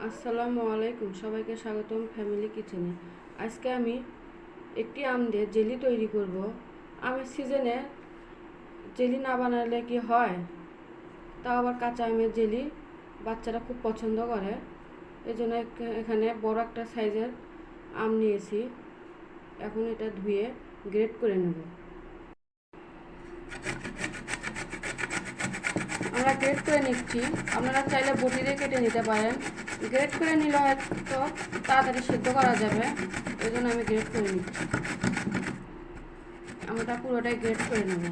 আসসালামু আলাইকুম, সবাইকে স্বাগতম ফ্যামিলি কিচেনে। আজকে আমি একটি আম দিয়ে জেলি তৈরি করব। আমের সিজনে জেলি না বানালে কি হয়? তাও আবার কাঁচা আমের জেলি বাচ্চারা খুব পছন্দ করে। এজন্য এখানে বড় একটা সাইজের আম নিয়েছি। এখন এটা ধুয়ে গ্রেট করে নেব। আমরা গ্রেট করে নিচ্ছি। আপনারা চাইলে বটি দিয়ে কেটে নিতে পারেন। গ্রেট করে নিলে হয়তো তাড়াতাড়ি সিদ্ধ করা যাবে, এই জন্য আমি গ্রেট করে নিচ্ছি। আমটা পুরোটাই গ্রেট করে নেব।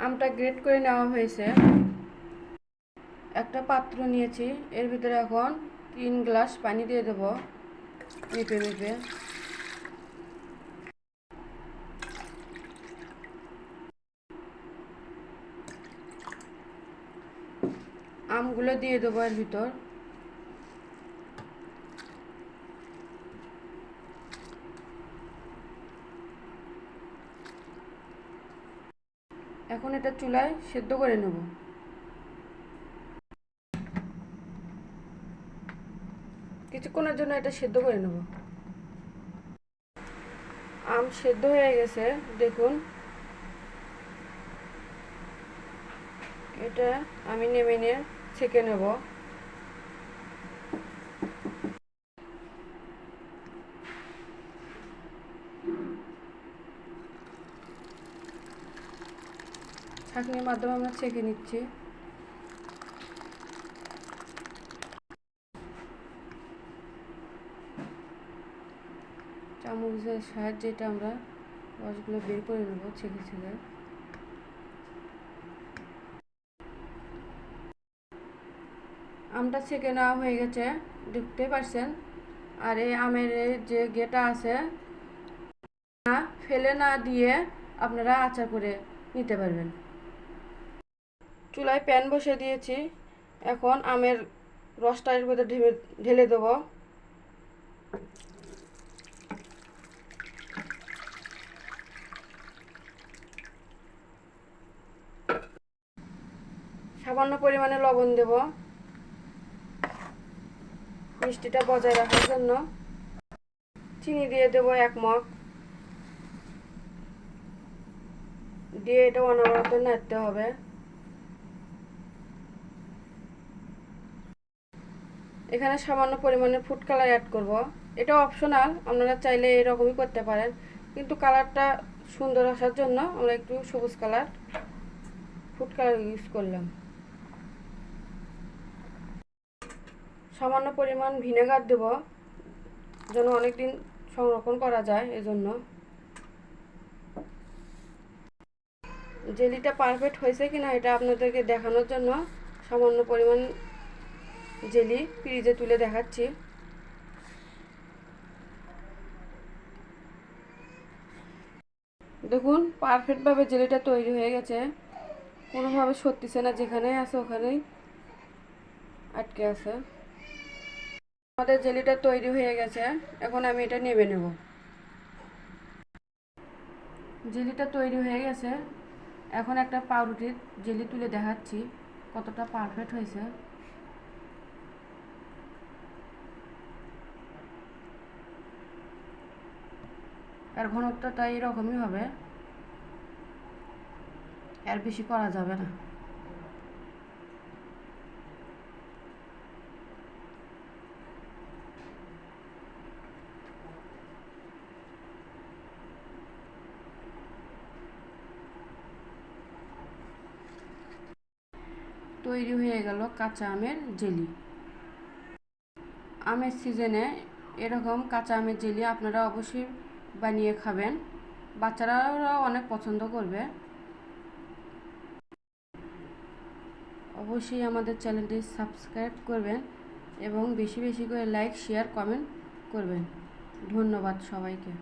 আমটা গ্রেট করে নেওয়া হয়েছে। একটা পাত্র নিয়েছি, এর ভিতরে এখন 3 গ্লাস পানি দিয়ে দেব মেপে মেপে। আমগুলো দিয়ে দেবো এর ভিতর। এখন এটা চুলায় সেদ্ধ করে নেব। কিছুক্ষণের জন্য এটা সেদ্ধ করে নেব। আম সেদ্ধ হয়ে গেছে, দেখুন। এটা আমি নেমে নিয়ে ছেঁকে নেব। ছাঁকনির মাধ্যমে আমরা ছেঁকে নিচ্ছি। চামচের সাহায্যে এটা আমরা রসগুলো বের করে নেব ছেঁকে ছেঁকে। আমটা ছেঁকে নেওয়া হয়ে গেছে, দেখতে পাচ্ছেন। আর এই আমের যে গেটা আছে, না ফেলে না দিয়ে আপনারা আচার করে নিতে পারবেন। চুলায় প্যান বসিয়ে দিয়েছি। এখন আমের রসটা এর মধ্যে ঢেলে দেবো। সামান্য পরিমাণে লবণ দেব মিষ্টিটা বজায় রাখার জন্য। চিনি দিয়ে দেবো 1 মগ। দিয়ে এটা অনবরত নাড়তে হবে। এখানে সামান্য পরিমাণে ফুড কালার অ্যাড করব। এটা অপশনাল, আপনারা চাইলে এরকমই করতে পারেন, কিন্তু কালারটা সুন্দর আসার জন্য আমরা একটু সবুজ কালার ফুড কালার ইউজ করলাম। সামান্য পরিমাণ ভিনেগার দেব, যেন অনেকদিন সংরক্ষণ করা যায় এজন্য। জেলিটা পারফেক্ট হয়েছে কিনা এটা আপনাদেরকে দেখানোর জন্য সামান্য পরিমাণ জেলি ফ্রিজে তুলে দেখাচ্ছি। দেখুন পারফেক্টভাবে জেলিটা তৈরি হয়ে গেছে, কোনোভাবে সরতেছে না, যেখানে আছে ওখানেই আটকে আছে। আমাদের জেলিটা তৈরি হয়ে গেছে, এখন আমি এটা নেবে নেব। জেলিটা তৈরি হয়ে গেছে, এখন একটা পাউরুটির জেলি তুলে দেখাচ্ছি কতটা পারফেক্ট হয়েছে। আর ঘনত্বটা এরকমই হবে, এর বেশি করা যাবে না। তৈরি হয়ে গেল কাঁচা আমের জেলি। আমের সিজনে এরকম কাঁচা আমের জেলি আপনারা অবশ্যই বানিয়ে খাবেন, বাচ্চারাও অনেক পছন্দ করবে। অবশ্যই আমাদের চ্যানেলটি সাবস্ক্রাইব করবেন এবং বেশি বেশি করে লাইক, শেয়ার, কমেন্ট করবেন। ধন্যবাদ সবাইকে।